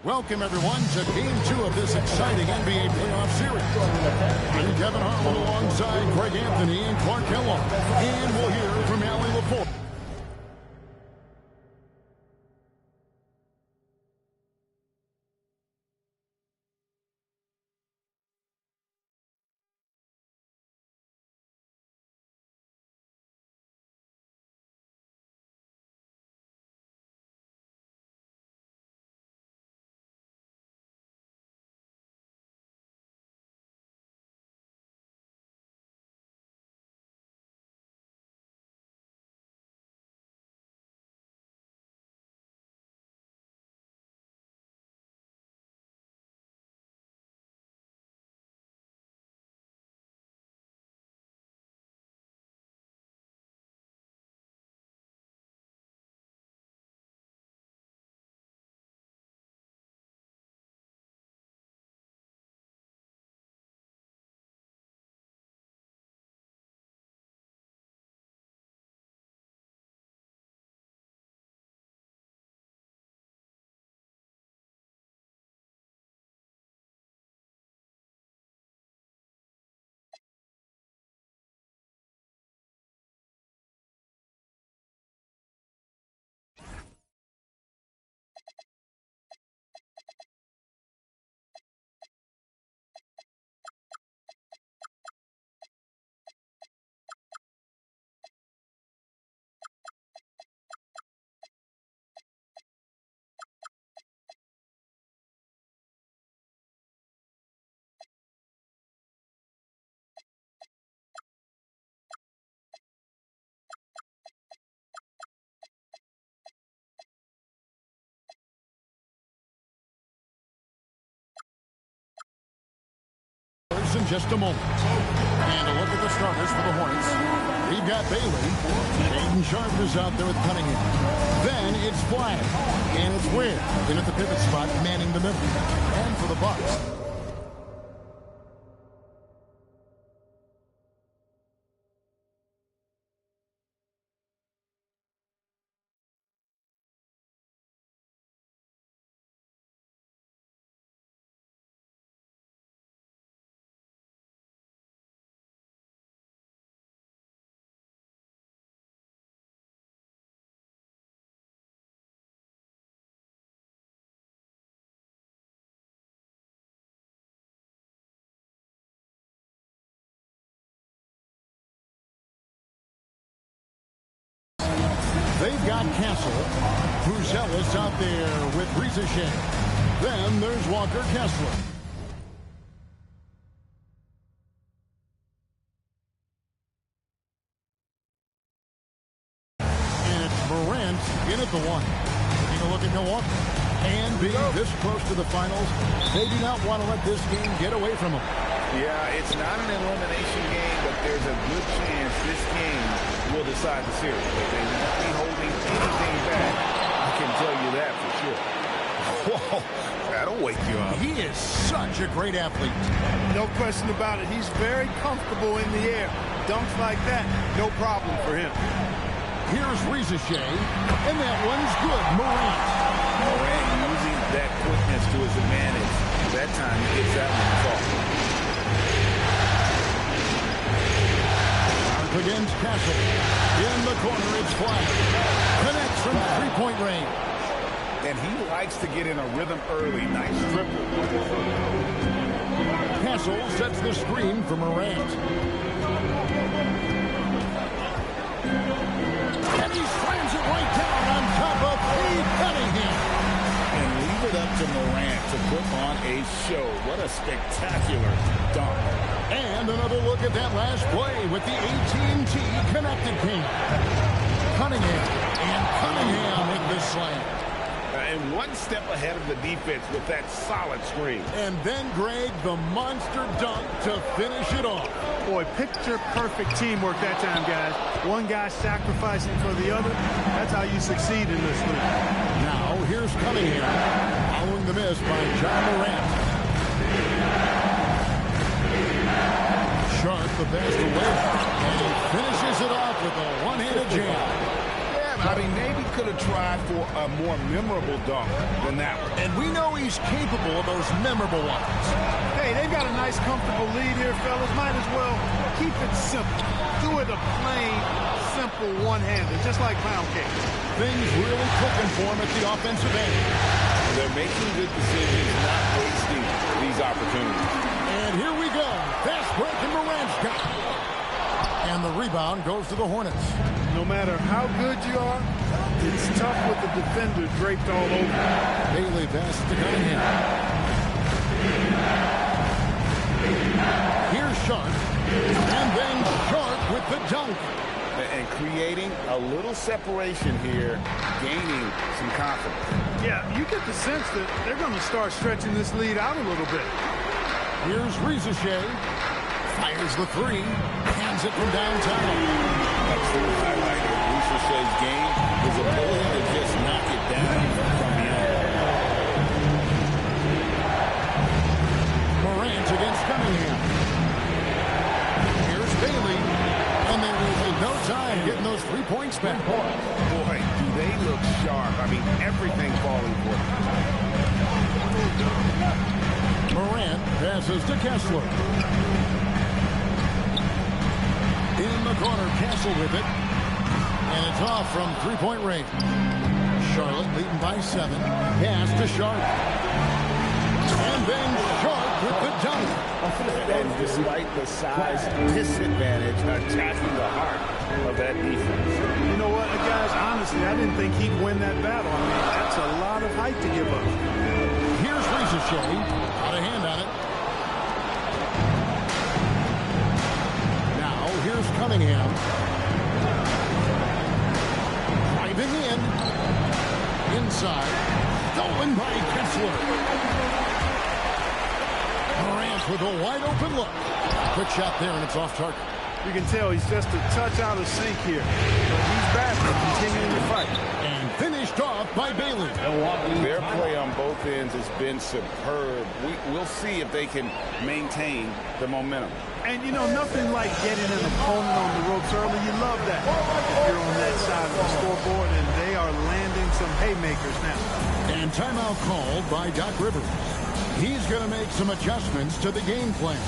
Welcome, everyone, to Game 2 of this exciting NBA playoff series. I'm Kevin Harlan alongside Greg Anthony and Clark Kellogg. And we'll hear from Allie LaForge. In just a moment. And a look at the starters for the Hornets. We've got Bailey. Aiden Sharp is out there with Cunningham. Then it's Flagg. And it's Ware in at the pivot spot, manning the middle. And for the Bucks, they've got Castle. Bruzelis out there with Risacher. Then there's Walker Kessler. And it's Morant in at the one. Taking a look at Milwaukee. And being this close to the finals, they do not want to let this game get away from them. Yeah, it's not an elimination game, but there's a good chance this game will decide the series. They won't be holding anything back. I can tell you that for sure. Whoa, that'll wake you up. He is such a great athlete. No question about it. He's very comfortable in the air. Dunks like that, no problem for him. Here's Risacher, and that one's good. Morant using that quickness to his advantage. That time he gets that one off. Against Castle. In the corner, it's Flagg. Connects from three-point range. And he likes to get in a rhythm early. Nice triple. Castle sets the screen for Morant. And he slams it right down on top of Cunningham. And leave it up to Morant to put on a show. What a spectacular dunk. And another look at that last play with the AT&T connected paint. Cunningham make this slam. And one step ahead of the defense with that solid screen. And then, Greg, the monster dunk to finish it off. Boy, picture-perfect teamwork that time, guys. One guy sacrificing for the other. That's how you succeed in this league. Now, here's Cunningham following the miss by John Morant. Sharp the pass to Ware, and he finishes it off with a one-handed jam. Yeah, I mean, maybe could have tried for a more memorable dunk than that one. And we know he's capable of those memorable ones. Hey, they've got a nice, comfortable lead here, fellas. Might as well keep it simple. Do it a plain, simple one-hander, just like pound cake. Things really cooking for him at the offensive end. They're making good decisions, not wasting these opportunities. And here we go. Fast break, and Morant's got it. And the rebound goes to the Hornets. No matter how good you are, it's tough with the defender draped all over. Bailey passes to Cunningham. Here's Sharp. And then Sharp with the dunk. And creating a little separation here, gaining some confidence. Yeah, you get the sense that they're going to start stretching this lead out a little bit. Here's Risacher. Fires the three. Hands it from downtown. That's the highlight of Risacher's game, his ability to just knock it down from beyond. Morant against Cunningham. Here's Bailey. And they will take no time getting those 3 points back. Boy, do they look sharp. I mean, everything falling for them. Morant passes to Kessler. In the corner, Kessler with it. And it's off from three-point range. Charlotte leading by 7. Pass to Sharp. And then Sharp with the dunk. And despite the size disadvantage, attacking the heart of that defense. You know what, guys, honestly, I didn't think he'd win that battle. I mean, that's a lot of height to give up. Here's Risacher. Got a hand on it. Now, here's Cunningham. Driving in. Inside. Stolen by Kessler. Morant with a wide open look. Quick shot there, and it's off target. You can tell he's just a touch out of sync here. But he's back and continuing to fight. And finished off by Bailey. Their play on both ends has been superb. We'll see if they can maintain the momentum. And, you know, nothing like getting an opponent on the ropes early. You love that. If you're on that side of the scoreboard, and they are landing some haymakers now. And timeout called by Doc Rivers. He's going to make some adjustments to the game plan.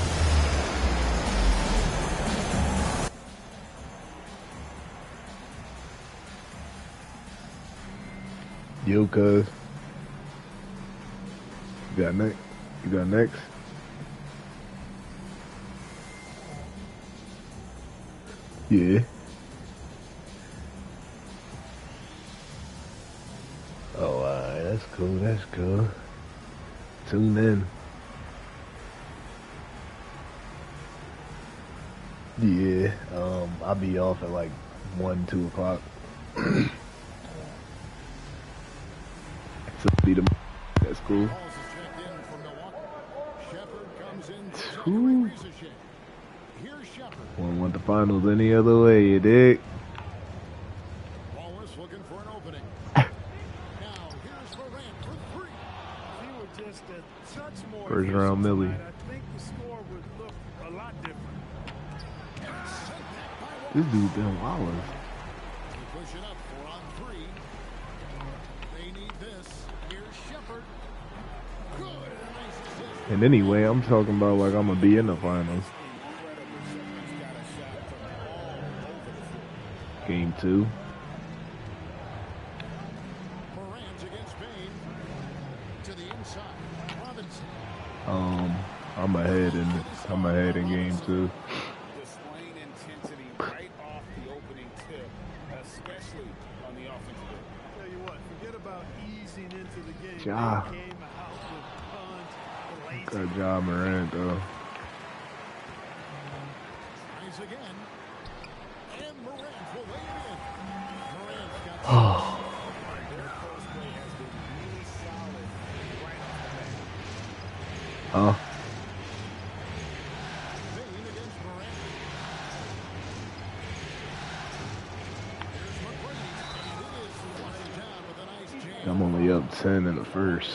Yo, cuz. You got next? You got next? Yeah. Oh, alright. That's cool. That's cool. Tune in. Yeah. I'll be off at like 1, 2 o'clock. That's cool. Wouldn't want the finals any other way, you dig? Wallace looking for an opening. Now here's Morant for 3. If he were just a touch more First round Millie. I think the score would look a lot different. This dude been Wallace. Push it up 4 on 3. They need this. Here's Shepard. Good. Nice assist. And anyway, I'm talking about like I'm gonna be in the finals. Game 2. Morant against Bain. To the inside. Robinson. I'm ahead in game 2. Displaying intensity right off the opening tip, especially on the offensive end. Tell you what, forget about easing into the game. Ja. They came out with tons of Got Ja Morant though. Tries again. And Morant will lay it in. Morant's got Oh. Their post play has been really solid right off the bat. Oh. Bain against Morant. Here's McGrady. And it is flushed down with a nice jam. I'm only up 10 in the first.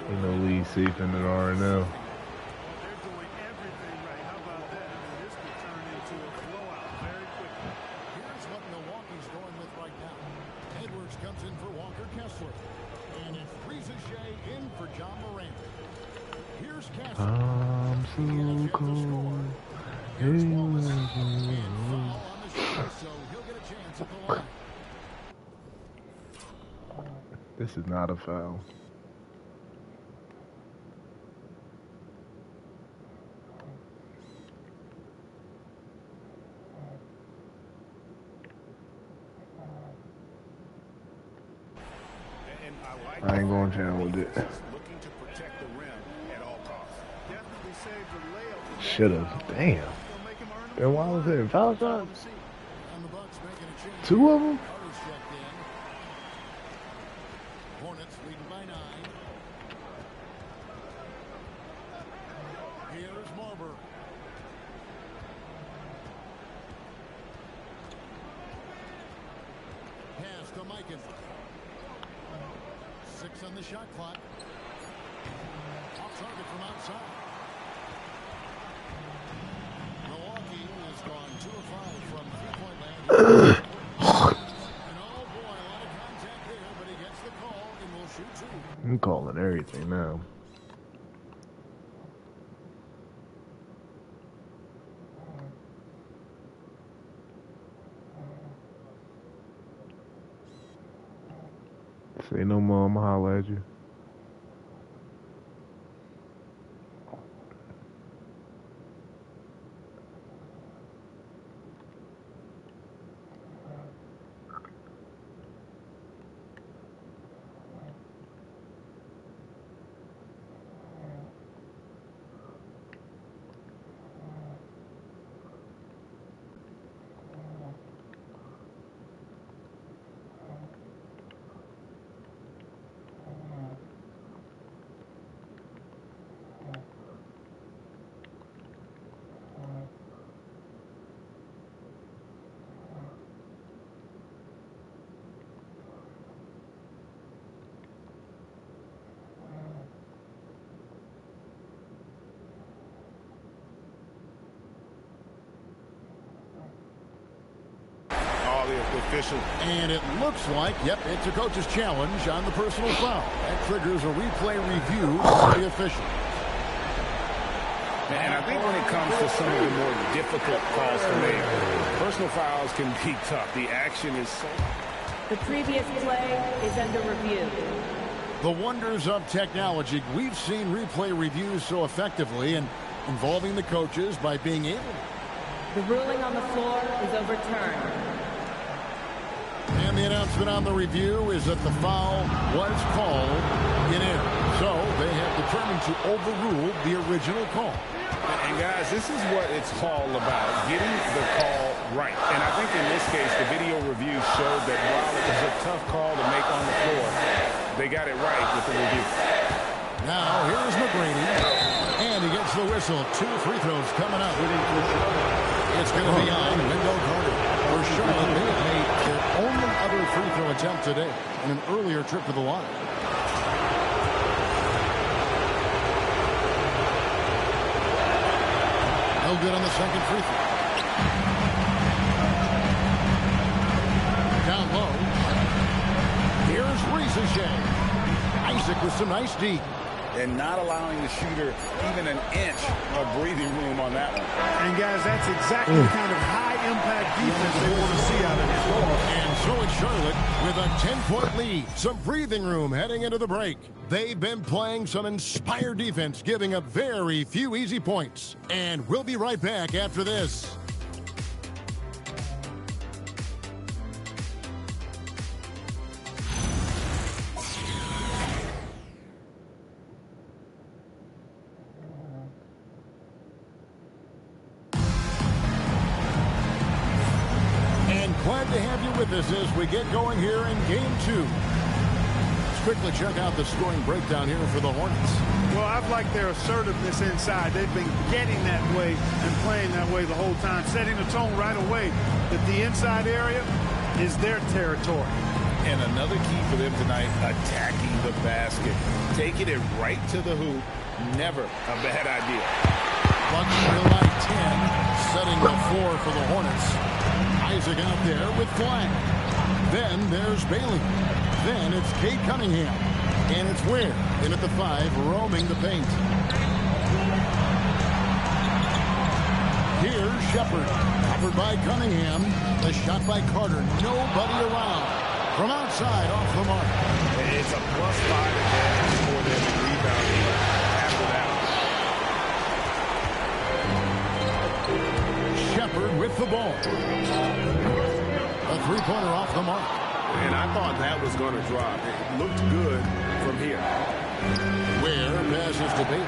Ain't no lead safe in an RNL. They're doing everything right. How about that? I mean, this could turn into a blowout very quickly. Here's what Milwaukee's First comes in for Walker Kessler. And it's Risacher in for John Moran. Here's Kessler. I'm so cold. Here's Wallace. And foul on the shot, so he'll get a chance at the line. This is not a foul. I ain't going down with it. Should have. Damn. Then why was it foul shot? Two of them? Hornets leading by 9. Here's Marber. Pass to Mikan. 6 on the shot clock. Off target from outside. Milwaukee has gone 2 of 5 from three-point land. And oh boy, a lot of contact there, but he gets the call and will shoot 2. I'm calling everything now. Say no more, I'ma holler at you. Official. And it looks like, yep, it's a coach's challenge on the personal foul. That triggers a replay review by the official. And I think when it comes to some of the more difficult calls to make, personal fouls can be tough. The action is so... The previous play is under review. The wonders of technology. We've seen replay reviews so effectively and involving the coaches by being able. The ruling on the floor is overturned. And the announcement on the review is that the foul was called in error. So they have determined to overrule the original call. And guys, this is what it's all about, getting the call right. And I think in this case, the video review showed that while it was a tough call to make on the floor, they got it right with the review. Now, here's McGrady. And he gets the whistle. 2 free throws coming up. It's going to be on Wendell Carter. For Charlotte, they have made their only other free throw attempt today in an earlier trip to the line. No good on the second free throw. Down low. Here's Risacher. Isaac with some nice D. And not allowing the shooter even an inch of breathing room on that one. And guys, that's exactly the kind of high-impact defense they want to see out of this ball. And so it's Charlotte with a 10-point lead. Some breathing room heading into the break. They've been playing some inspired defense, giving up very few easy points. And we'll be right back after this. Glad to have you with us as we get going here in Game 2. Let's quickly check out the scoring breakdown here for the Hornets. Well, I've liked their assertiveness inside. They've been getting that way and playing that way the whole time, setting the tone right away that the inside area is their territory. And another key for them tonight, attacking the basket. Taking it right to the hoop, never a bad idea. Bucks still by 10, setting the floor for the Hornets. Isaac out there with Flagg. Then there's Bailey. Then it's Cade Cunningham. And it's Ware in at the 5, roaming the paint. Here's Shepard. Covered by Cunningham. The shot by Carter. Nobody around. From outside, off the mark. It's a +5 advantage for them in rebounding after that. Shepard with the ball. A three-pointer off the mark. And I thought that was going to drop. It looked good from here. Ware passes to Bailey.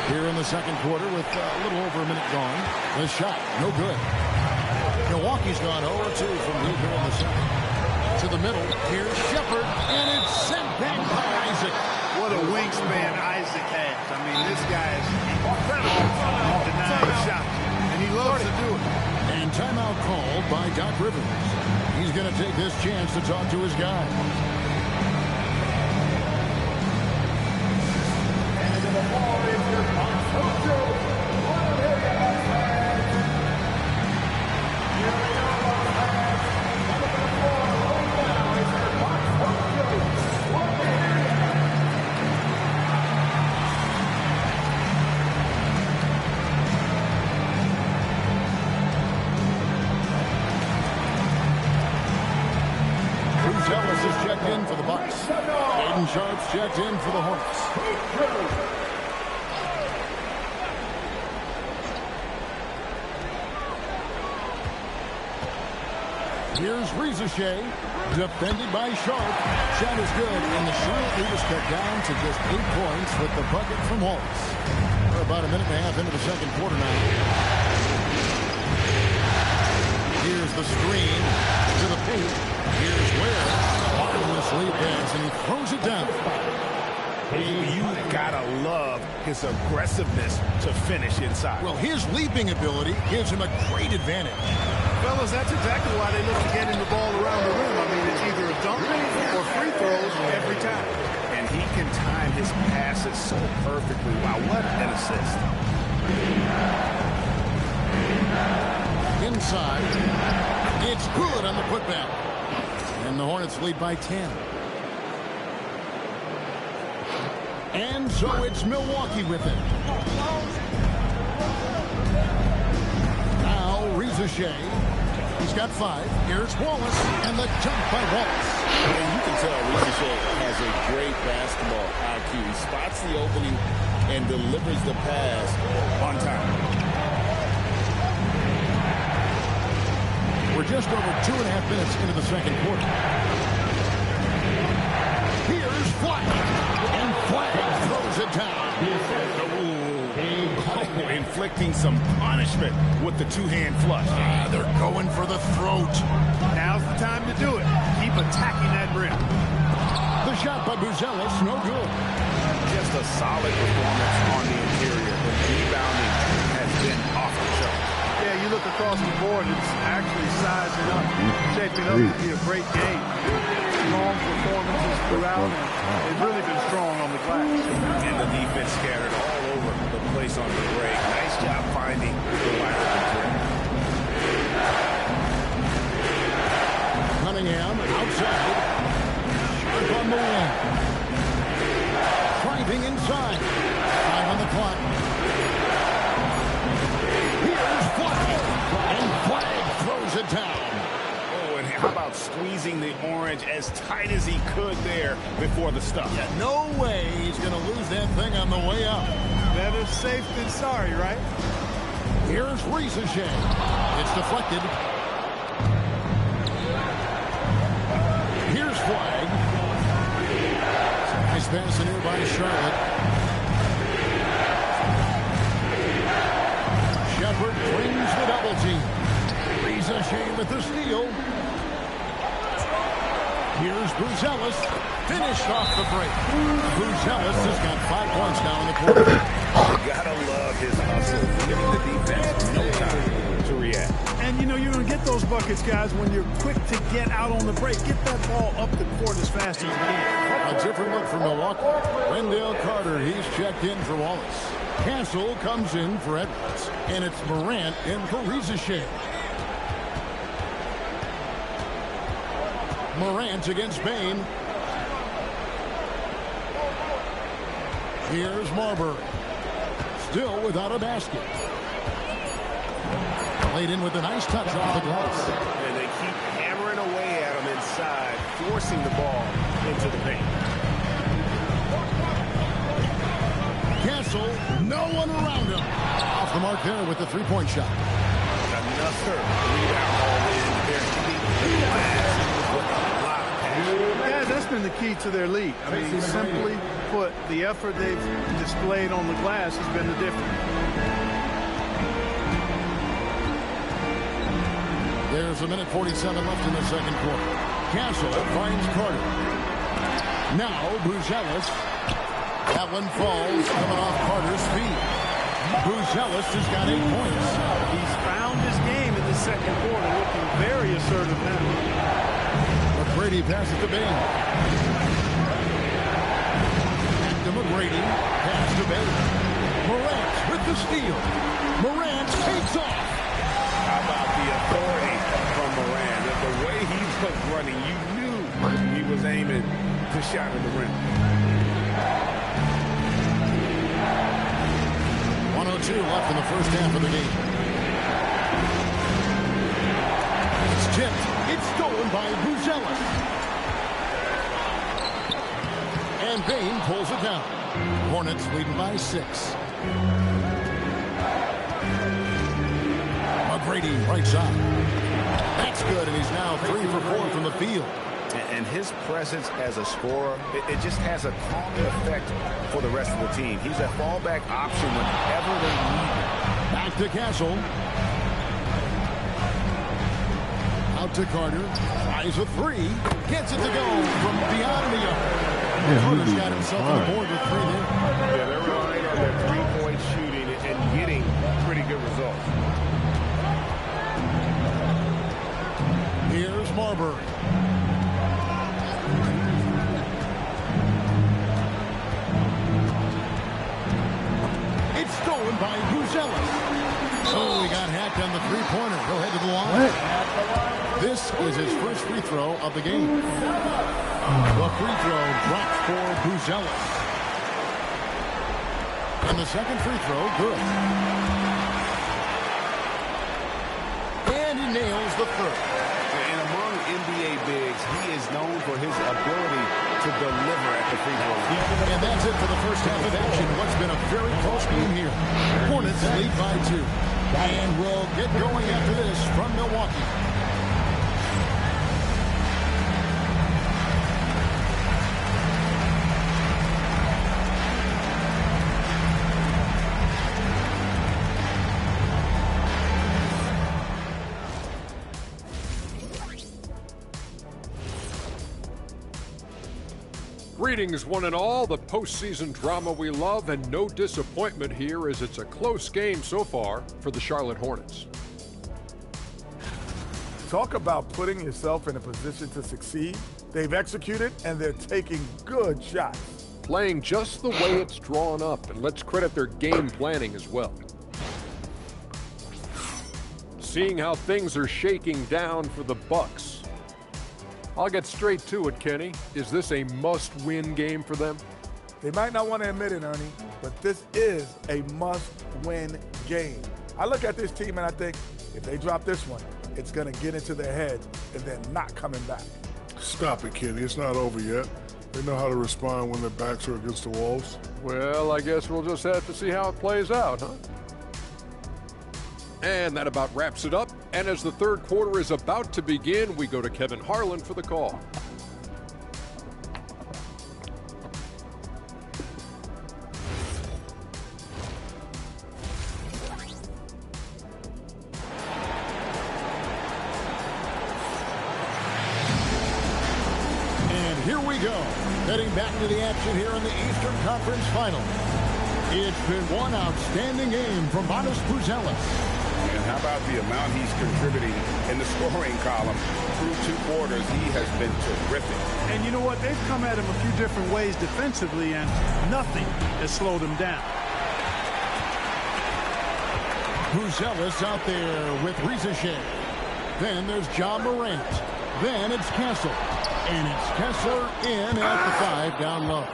Here in the second quarter with a little over a minute gone. The shot, no good. Milwaukee's gone 0-2 from deep here in the second. To the middle, here's Shepard, and it's sent back by Isaac. What a wingspan Isaac has. I mean, this guy is incredible denying shots, and he loves to do it. And timeout called by Doc Rivers. He's going to take this chance to talk to his guys. Ellis is checked in for the Bucks. Aiden Sharp's checked in for the Hornets. Here's Risacher, defended by Sharp. Shot is good, and the Charlotte lead is cut down to just 8 points with the bucket from Wallace. We're about a minute and a half into the second quarter now. Here's the screen to the paint. Here's Ware. Bottomless lead pass, and he throws it down. You gotta love his aggressiveness to finish inside. Well, his leaping ability gives him a great advantage. Fellas, that's exactly why they look to getting the ball around the rim. I mean, it's either a dunk or free throws every time. And he can time his passes so perfectly. Wow, what an assist. Inside. It's good on the putback. And the Hornets lead by 10. And so it's Milwaukee with it. Now Risacher. He's got 5. Here's Wallace, and the jump by Wallace. And you can tell Risacher has a great basketball IQ. He spots the opening and delivers the pass on time. We're just over 2.5 minutes into the second quarter. Here's Flagg, and Flagg throws it down. Inflicting some punishment with the two-hand flush. They're going for the throat. Now's the time to do it. Keep attacking that rim. The shot by Buzelis, no good. Just a solid performance on the interior. The rebounding has been off the show. Yeah, you look across the board, it's actually sizing up, shaping up to be a great game. Strong performances throughout, and they've really been strong on the glass. And the defense scattered all over the place on the break. Nice job finding the wide open three. Cunningham outside. Sharp on the wing. Driving inside. 5 on the clock. Here's Flagg. And Flagg throws it down. Oh, and how about squeezing the orange as tight as he could there before the stuff? Yeah, no way he's going to lose that thing on the way up. Better safe than sorry, right? Here's Risacher. It's deflected. Here's Flagg. Nice pass in here by Charlotte. Shepard brings the double team. Risacher with the steal. Here's Buzelis. Finished off the break. Buzelis has got 5 points now in the quarter. You gotta love his hustle. Giving the defense no time to react. And, you know, you're going to get those those buckets, guys, when you're quick to get out on the break. Get that ball up the court as fast as you can. A different look for Milwaukee. Wendell Carter, he's checked in for Wallace. Castle comes in for Edwards. And it's Morant in for Risacher. Morant against Bain. Here's Marbury. Still without a basket. Laid in with a nice touch off the glass. And they keep hammering away at him inside, forcing the ball into the paint. Castle, no one around him. Off the mark there with the three-point shot. Another rebound all in. They're keeping the glass with a lot of passion. Yeah, that's been the key to their lead. I mean, simply put, the effort they've displayed on the glass has been the difference. There's a minute 47 left in the second quarter. Castle finds Carter. Now Buzelis. That one falls, coming off Carter's feet. Buzelis has got 8 points. He's found his game in the second quarter, looking very assertive now. McGrady passes to Bain. Back to McGrady. Pass to Bain. Morant with the steal. Morant takes off. How about the authority from Morant? The way he was running, you knew he was aiming to shot at the rim. 1:02 left in the first half of the game. It's tipped. It's stolen by Buzelis. And Bain pulls it down. Hornets leading by 6. McGrady right side. That's good, and he's now 3 for 4 from the field. And his presence as a scorer, it just has a calming effect for the rest of the team. He's a fallback option whenever they need him. Back to Castle. Out to Carter. Tries a 3. Gets it to go from beyond the arc. Carter's got himself on the board with 3 there. Yeah, they're relying on their three-point shooting and getting pretty good results. Here's Marbury. It's stolen by Buzelis. Oh, he got hacked on the three-pointer. He'll head to the line. This is his first free throw of the game. The free throw dropped for Buzelis. And the second free throw, good. And he nails the third. And among NBA bigs, he is known for his ability to deliver at the free throw line. And that's it for the first half of action. What's been a very close game here. Hornets lead by 2. And we'll get going after this from Milwaukee. Greetings, one and all. The postseason drama we love, and no disappointment here as it's a close game so far for the Charlotte Hornets. Talk about putting yourself in a position to succeed. They've executed, and they're taking good shots. Playing just the way it's drawn up, and let's credit their game planning as well. Seeing how things are shaking down for the Bucks. I'll get straight to it, Kenny. Is this a must-win game for them? They might not want to admit it, Ernie, but this is a must-win game. I look at this team and I think, if they drop this one, it's going to get into their heads and they're not coming back. Stop it, Kenny. It's not over yet. They know how to respond when their backs are against the walls. Well, I guess we'll just have to see how it plays out, huh? And that about wraps it up. And as the third quarter is about to begin, we go to Kevin Harlan for the call. And here we go. Heading back to the action here in the Eastern Conference Final. It's been one outstanding game from Buzelis. How about the amount he's contributing in the scoring column through 2 quarters? He has been terrific. And you know what? They've come at him a few different ways defensively, and nothing has slowed him down. Buzelis out there with Risacher. Then there's John Morant. Then it's Kessler. And it's Kessler in at the 5 down low.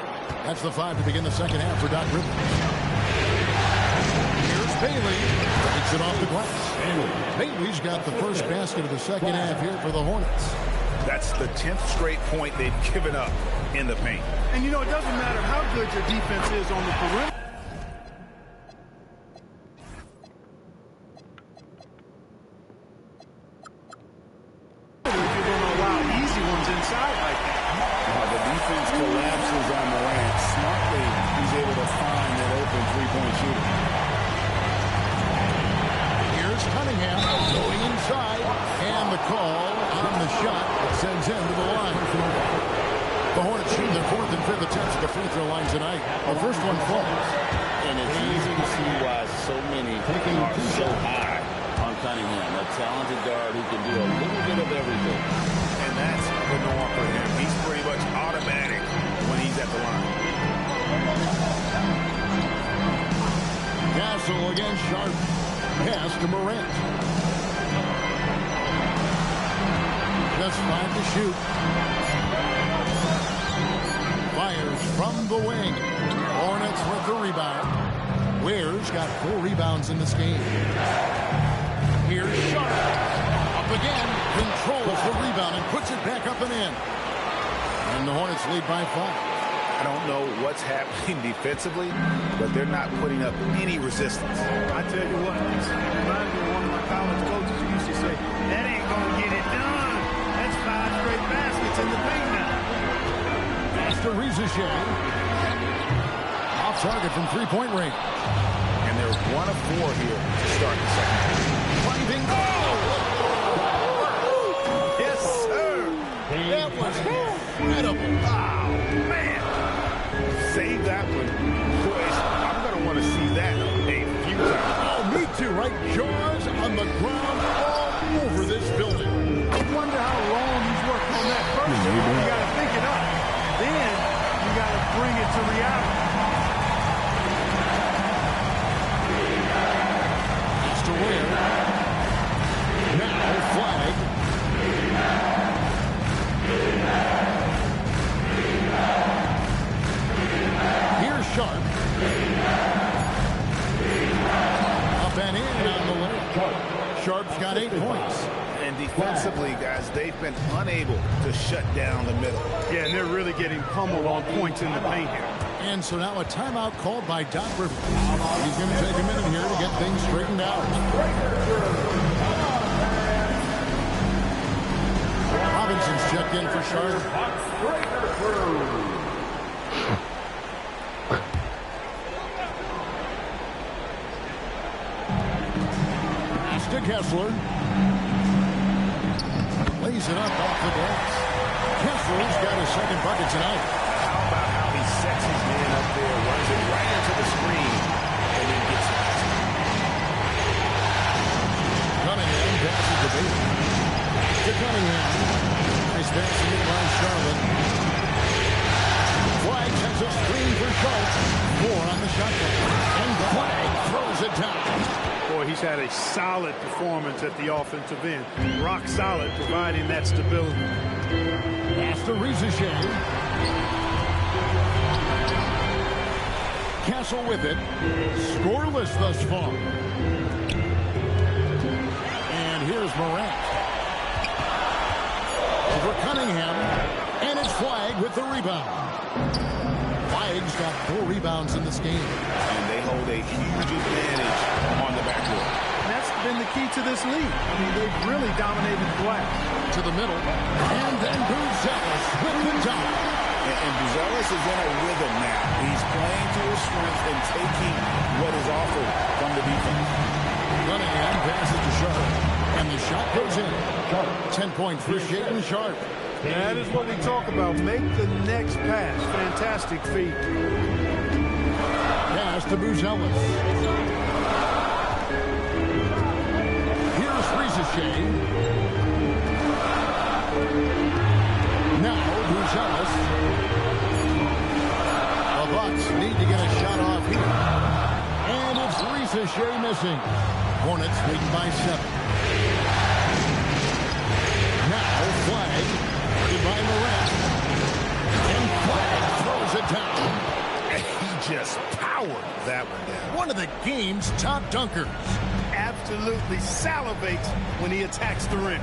That's the 5 to begin the second half for Doc Rivers. Here's Bailey. Takes it off the glass. Bailey's got the first basket of the second half here for the Hornets. That's the 10th straight point they've given up in the paint. And you know, it doesn't matter how good your defense is on the perimeter. The defense collapses on Morant. Smartly, he's able to find that open three-point shooter. Here's Cunningham going inside. And the call on the shot that sends him to the line. The Hornets shoot their 4th and 5th attempts at the free throw line tonight. The first one falls. And it's easy to see why so many are so high on Cunningham. A talented guard who can do a little bit of everything. And that's the norm for him. He's pretty much automatic when he's at the line. Castle against Sharp. Pass to Morant. Just 5 to shoot. Fires from the wing. Hornets with the rebound. Ware's got 4 rebounds in this game. Here's Sharp. Up again. Controls the rebound and puts it back up and in. And the Hornets lead by 5. I don't know what's happening defensively, but they're not putting up any resistance. I tell you what, this reminds me of one of my college coaches who used to say, that ain't going to get it done. That's 5 straight baskets in the paint now. That's to Risacher. Off target from 3-point range. And they're 1 of 4 here to start the second half. Finding goal. Yes, sir. That was incredible. Wow, man. Save that one. Boys, I'm going to want to see that a few times. Oh, me too, right? Jaws on the ground all over this building. I wonder how long he's worked on that first. You got to think it up. Then you got to bring it to reality. It's to Ware. Now Flagg. Here's Sharp. Up and in on the layup. Sharp's got 8 points. And defensively, guys, they've been unable to shut down the middle. Yeah, and they're really getting pummeled on points in the paint here. And so now a timeout called by Doc Rivers. He's going to take a minute here to get things straightened out. Robinson's checked in for Sharp. Pass to Kessler. Lays it up off the glass. Kessler's got his second bucket tonight. How about how he sets his man up there, runs it right into the screen, and then gets it. Cunningham passes to Bailey. To Cunningham. Nice pass to get by Charlotte. Flagg sends a screen for Schultz. 4 on the shot clock. And Flagg throws it down. Boy, he's had a solid performance at the offensive end. Rock solid, providing that stability. Pass to Risacher. Castle with it. Scoreless thus far. And here's Morant. Over Cunningham. And it's Flagg with the rebound. Flagg's got 4 rebounds in this game. And they hold a huge advantage on the backcourt. And that's been the key to this league. I mean, they've really dominated the glass. To the middle. And then Buzelis with the dunk. And Buzelis is in a rhythm now. He's playing to his strength and taking what is offered from the defense. Cunningham passes to Sharp. And the shot goes in. 10 points for Shaden Sharp. That is what we talk about. Make the next pass. Fantastic feat. Pass to Buzelis. Risacher. Now, Risacher. The Bucks need to get a shot off here. And it's Risacher missing. Hornets leading by 7. Now, Flagg. By Morant. And Flagg throws it down. He just powered that one down. One of the game's top dunkers. Absolutely salivates when he attacks the rim.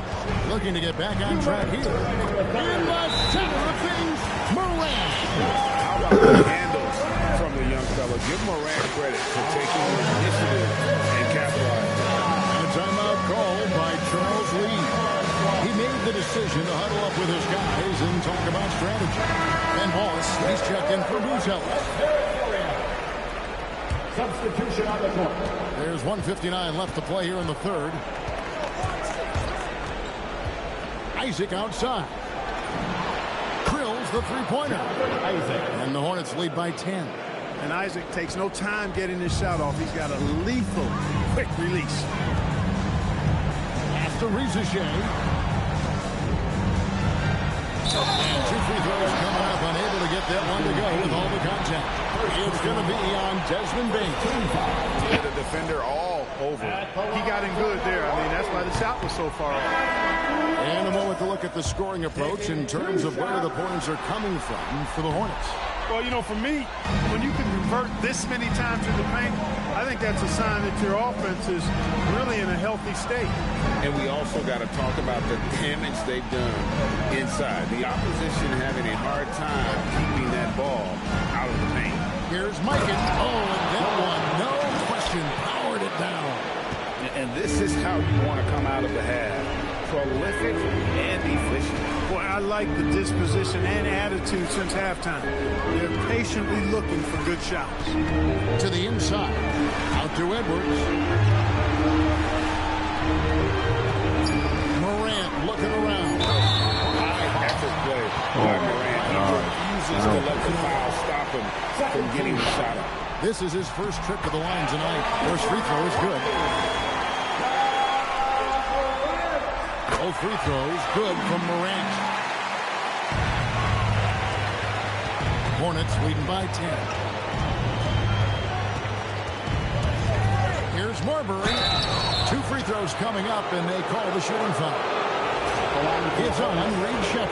Looking to get back on track here. In the center of things, Morant. How about the handles from the young fella? Give Morant credit for taking the initiative and capitalizing. And a timeout called by Charles Lee. He made the decision to huddle up with his guys and talk about strategy. And Moss, he's checked in for Risacher. Substitution on the court. There's 1:59 left to play here in the third. Isaac outside. Krill's the three-pointer. And the Hornets lead by 10. And Isaac takes no time getting his shot off. He's got a lethal quick release. After Risacher. And 2 free throws coming up, unable to get that one to go with all the contact. It's going to be on Desmond Bain. Yeah, the defender all over. He got in good there. I mean, that's why the shot was so far off. And a moment to look at the scoring approach in terms of where the points are coming from for the Hornets. Well, you know, for me, when you can convert this many times in the paint, I think that's a sign that your offense is really in a healthy state. And we also got to talk about the damage they've done inside. The opposition having a hard time keeping that ball out of the paint. Here's Mikan. Oh, and that one, no question, powered it down. And this is how you want to come out of the half. Prolific and efficient. Boy, I like the disposition and attitude since halftime. They're patiently looking for good shots. To the inside. Out to Edwards. Morant looking around. High effort play by Morant. He refuses to let the foul stop him from getting the shot up. This is his first trip to the line tonight. First free throw is good. Both free throws good from Morant. Hornets leading by 10. Here's Marbury. 2 free throws coming up, and they call the shooting foul. It's on Risacher.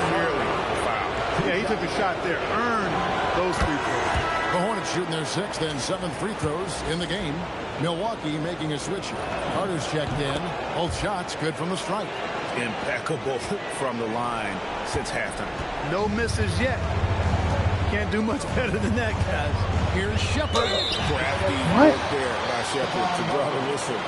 Clearly foul. Yeah, he took a shot there. Earned those free throws. The Hornets shooting their 6th and 7th free throws in the game. Milwaukee making a switch here. Carter's checked in. Both shots good from the stripe. Impeccable from the line since halftime. No misses yet. Can't do much better than that, guys. Here's Shepard. Crafty work there by Shepard to draw the whistle.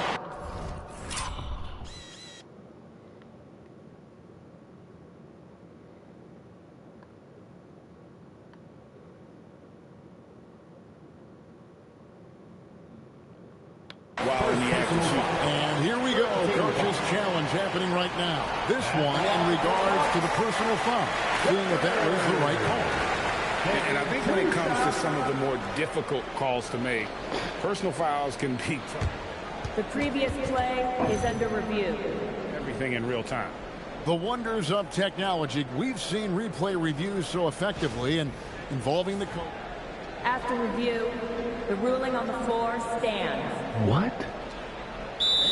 While in the action shoot. And here we go. Coach's challenge happening right now. This one in regards to the personal foul. Seeing if that was the right call. And I think when it comes to some of the more difficult calls to make, personal fouls can be The previous play is under review. everything in real time. The wonders of technology. We've seen replay reviews so effectively and involving the coach. After review, the ruling on the floor stands. What?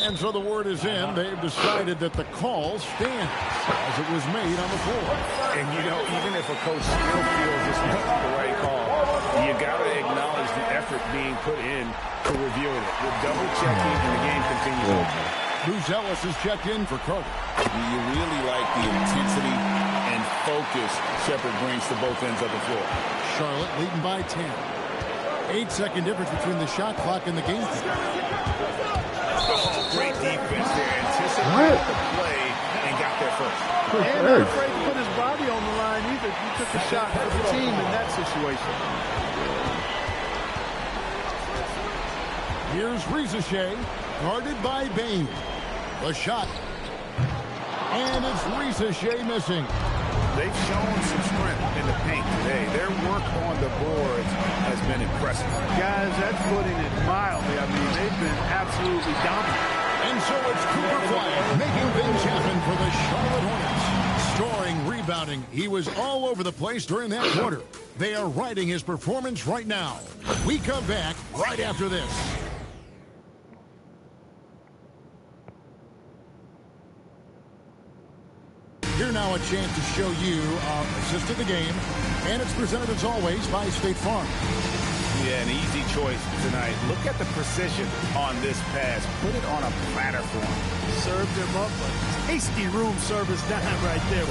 And so the word is in. They've decided that the call stands as it was made on the floor. And, you know, even if a coach still feels this wasn't the right call, you got to acknowledge the effort being put in to reviewing it. With double checking and the game continues on. Bruce Ellis is checked in for Carter. You really like the intensity and focus Shepard brings to both ends of the floor. Charlotte leading by 10. 8-second difference between the shot clock and the game. Oh, great defense there. Anticipated the play and got there first. And not afraid to put his body on the line either. He took a shot for the team in that situation. Here's Risacher, guarded by Bain. The shot. And it's Risacher missing. They've shown some strength in the paint today. Their work on the boards has been impressive. Guys, that's putting it mildly. I mean, they've been absolutely dominant. And And so it's Cooper Flagg making things happen for the Charlotte Hornets. Scoring, rebounding. He was all over the place during that quarter. They are riding his performance right now. We come back right after this. Here now a chance to show you our assist of the game. And it's presented as always by State Farm. Yeah, an easy choice tonight. Look at the precision on this pass. Put it on a platter for him. Served him up a tasty room service dime right there.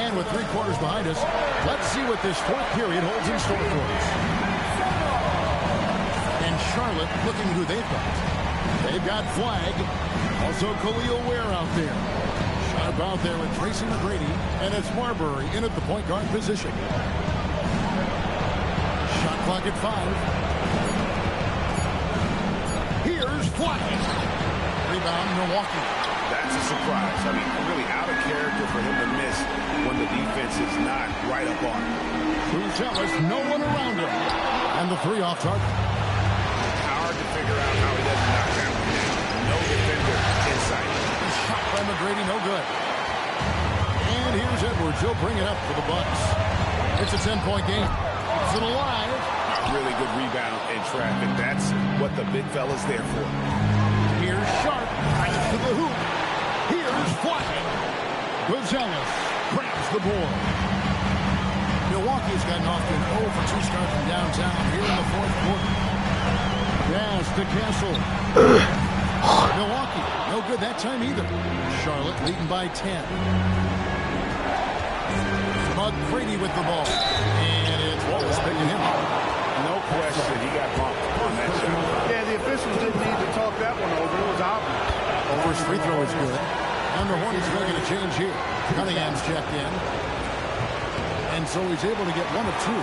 And with 3 quarters behind us, let's see what this fourth period holds in store for us. And Charlotte looking who they've got. They've got Flagg. Also Khalil Ware out there. Sharp out there with Tracy McGrady. And it's Marbury in at the point guard position. Shot clock at 5. Here's Flagg. Rebound, Milwaukee. That's a surprise. I mean, really out of character for him to miss when the defense is not right up on him. Risacher, no one around him. And the 3 off target. Hard to figure out how he doesn't knock that one down. No defender in sight. Shot by McGrady, no good. And here's Edwards. He'll bring it up for the Bucks. It's a 10-point game. Keeps it alive. Really good rebound in traffic. That's what the big fella's there for. Here's Sharp. Right to the hoop. Here's Flagg. Gonzalez grabs the board. Milwaukee's gotten off to an 0 for 2 start from downtown here in the fourth quarter. Pass to Castle. Milwaukee, no good that time either. Charlotte leading by 10. McGrady with the ball. And it's Wallace picking him up. No question, he got bumped on that shot. Yeah, the officials didn't need to talk that one over. It was obvious. First free throw is good. And the Hornets making a change here. Cunningham's checked in. And so he's able to get 1 of 2.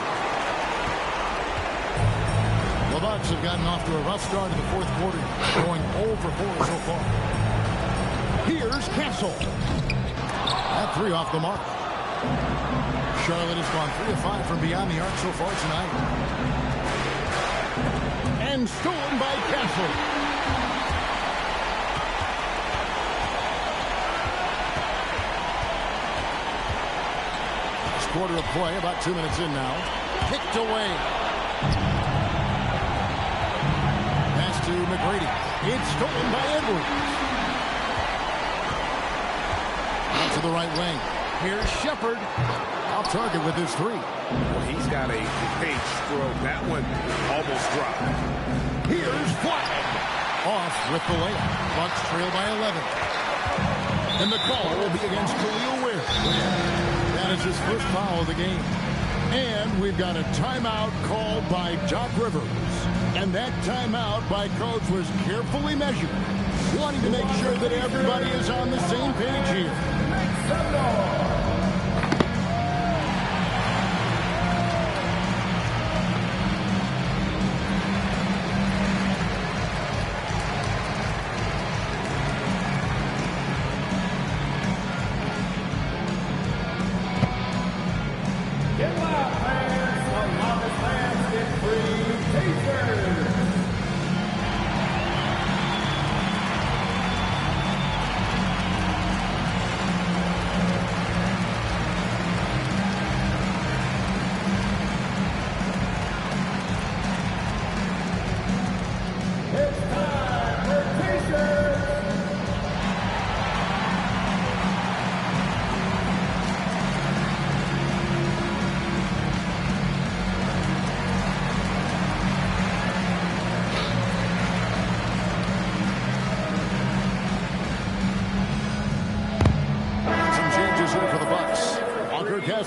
The Bucks have gotten off to a rough start in the fourth quarter, going 0 for 4 so far. Here's Castle. That 3 off the mark. Charlotte has gone 3 of 5 from beyond the arc so far tonight. And stolen by Castle. Last quarter of play, about 2 minutes in now. Picked away. Pass to McGrady. It's stolen by Edwards. Out to the right wing. Here's Shepard. Off target with his 3. Well, he's got a great stroke. That one almost dropped. Here's Flagg. Off with the layup. Bucks trail by 11. And the call will be against Khalil Ware. That is his first foul of the game. And we've got a timeout called by Doc Rivers. And that timeout by Coach was carefully measured, wanting to make sure that everybody is on the same page here.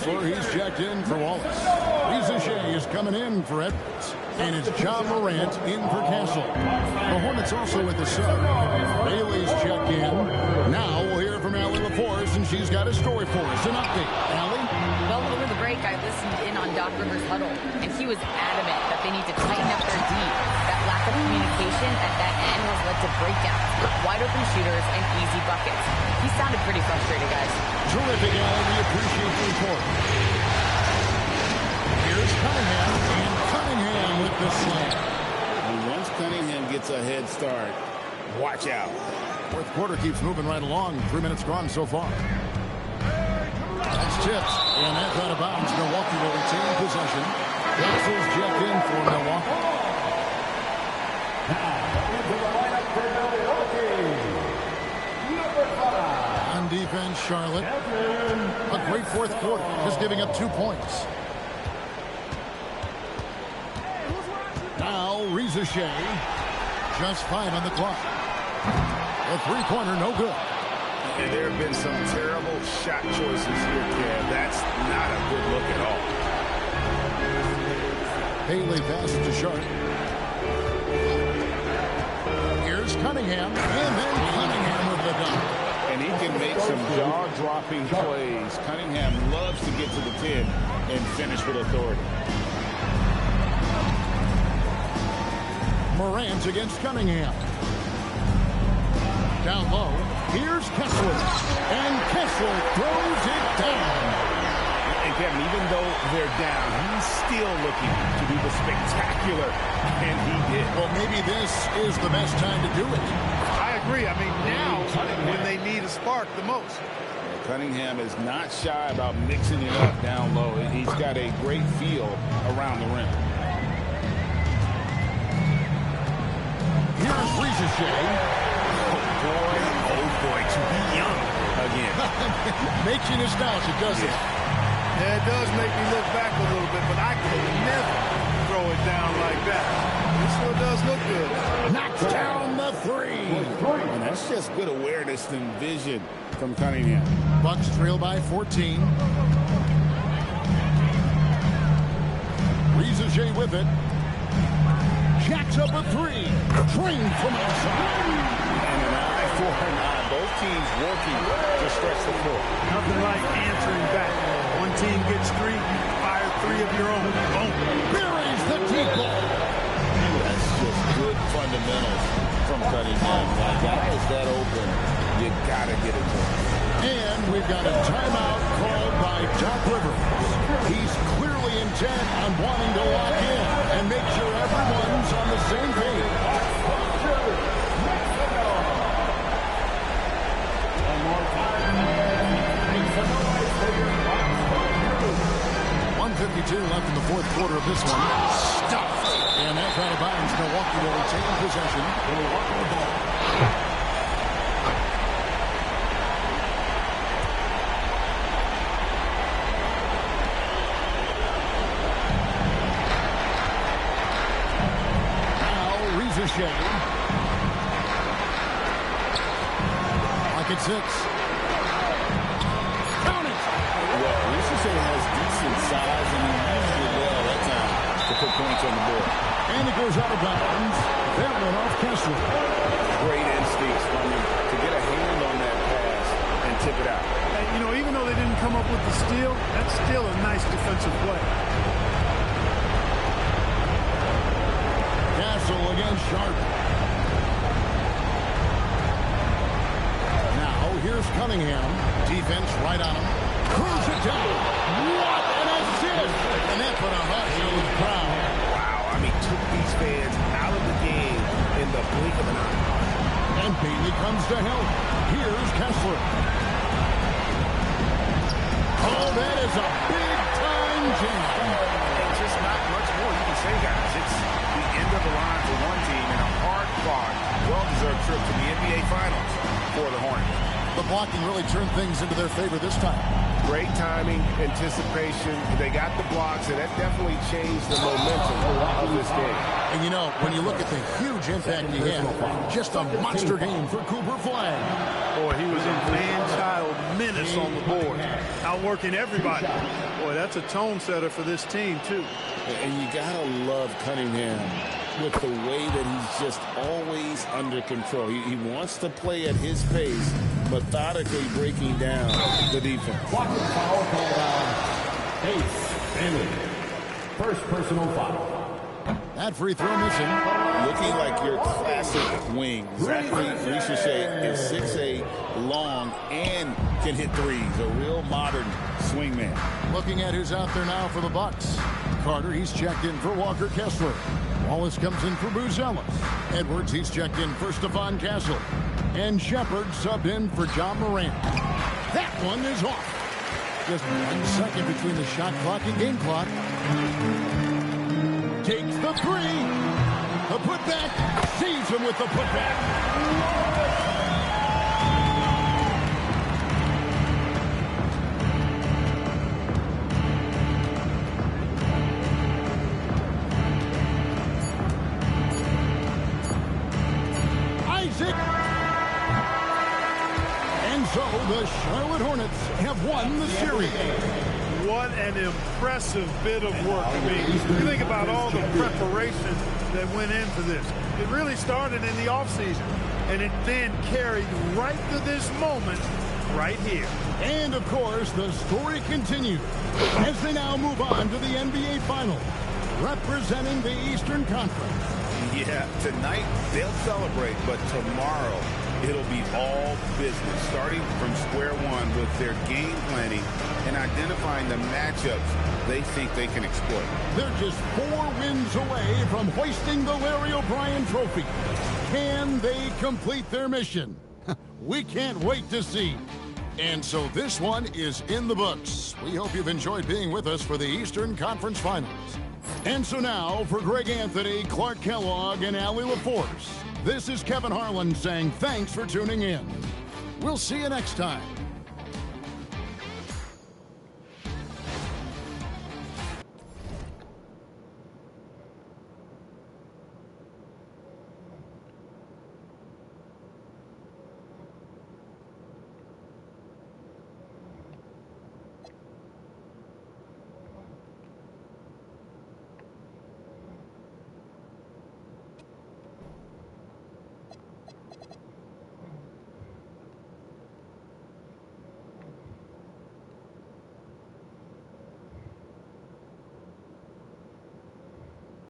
He's checked in for Wallace. Risacher is coming in for Edwards. And it's John Morant in for Castle. The Hornets also with the sub. Bailey's checked in. Now we'll hear from Allie LaForce, and she's got a story for us. An update. Allie? Well, over the break, I listened in on Doc Rivers' huddle, and he was adamant that they need to tighten up their D. That lack of communication at that end has led to breakdowns, wide open shooters, and easy buckets. He sounded pretty frustrated, guys. Terrific, Allie. We appreciate the report. Here's Cunningham, and Cunningham with the slam. And once Cunningham gets gets a head start. Watch out. Fourth quarter keeps moving right along. 3 minutes gone so far. That's tipped, and that's out of bounds. Milwaukee will retain possession. Castle's checked in for Milwaukee. On defense, Charlotte. A great fourth quarter, just giving up 2 points. Now, Risacher. Just 5 on the clock. A three-pointer, no good. And there have been some terrible shot choices here, Kev. That's not a good look at all. Haley passes to Sharp. Here's Cunningham, and then Cunningham with the dunk. And he can make some jaw-dropping plays. Cunningham loves to get to the 10 and finish with authority. Morant against Cunningham. Down low, here's Kessler. And Kessler throws it down. And Kevin, even though they're down, he's still looking to do the spectacular, and he did. Well, maybe this is the best time to do it. I agree. I mean, now when they need a spark the most. Cunningham is not shy about mixing it up down low. He's got a great feel around the rim. Here's Risacher. Oh boy, to be young again. Makes you nostalgic, doesn't it? Yeah, it does make me look back a little bit, but I could never throw it down like that. This one does look good. Knocks down the three. And that's just good awareness and vision from Cunningham. Bucks trail by 14. Risacher with it. Jacks up a three. Trained from outside. And an eye for an eye. Both teams working to stretch the floor. Nothing like answering back. One team gets 3, fire 3 of your own. Boom. Buries the deep ball. That's just good fundamentals from Cunningham. When guys that open, you gotta get it to him. And we've got a timeout called by Doc Rivers. He's clearly intent on wanting to lock in and make sure everyone's on the same page. 1:52 left in the fourth quarter of this one. Stuffed. And that's out of bounds. Milwaukee will retain possession. Milwaukee the ball. Risacher. Pocket 6. Count it. Well, Risacher has decent size and he uses it well at times to put points on the board. And it goes out of bounds. That went off Kessler. Great instincts from him to get a hand on that pass and tip it out. And, you know, even though they didn't come up with the steal, that's still a nice defensive play. Castle against Sharp. Now here's Cunningham. Defense right on him. Cruise it down. What an assist! And that put a hush on the crowd. Wow, I mean, took these fans out of the game in the blink of an eye. And Bailey comes to help. Here's Kessler. Oh, that is a big-time jam. And just not much more you can say, guys. It's the end of the line for one team and a hard-fought, well-deserved trip to the NBA Finals for the Hornets. The blocking really turned things into their favor this time. Great timing, anticipation. They got the blocks, and that definitely changed the momentum of this game. And you know, when you look at the huge impact he had, just a monster game for Cooper Flagg. Boy, he was a man-child menace on the board, outworking everybody. Boy, that's a tone setter for this team, too. And you got to love Cunningham with the way that he's just always under control. He wants to play at his pace, methodically breaking down the defense. Foul called on Ace Flagg. First personal foul. That free throw missing. Looking like your classic wing. Exactly. Risacher is 6'8", long, and can hit threes. A real modern swingman. Looking at who's out there now for the Bucks. Carter, he's checked in for Walker Kessler. Wallace comes in for Booz Ellis. Edwards, he's checked in for Stephon Castle. And Shepard subbed in for John Moran. That one is off. Just 1 second between the shot clock and game clock. Takes the three. The putback. Sees him with the putback. And so the Charlotte Hornets have won the series. What an impressive bit of work. I mean, you think about all the preparation that went into this. It really started in the offseason, and it then carried right to this moment right here. And, of course, the story continues as they now move on to the NBA Finals, representing the Eastern Conference. Yeah, tonight they'll celebrate, but tomorrow it'll be all business, starting from square one with their game planning and identifying the matchups they think they can exploit. They're just 4 wins away from hoisting the Larry O'Brien Trophy. Can they complete their mission? We can't wait to see. And so this one is in the books. We hope you've enjoyed being with us for the Eastern Conference Finals. And so now, for Greg Anthony, Clark Kellogg, and Allie LaForce, this is Kevin Harlan saying thanks for tuning in. We'll see you next time.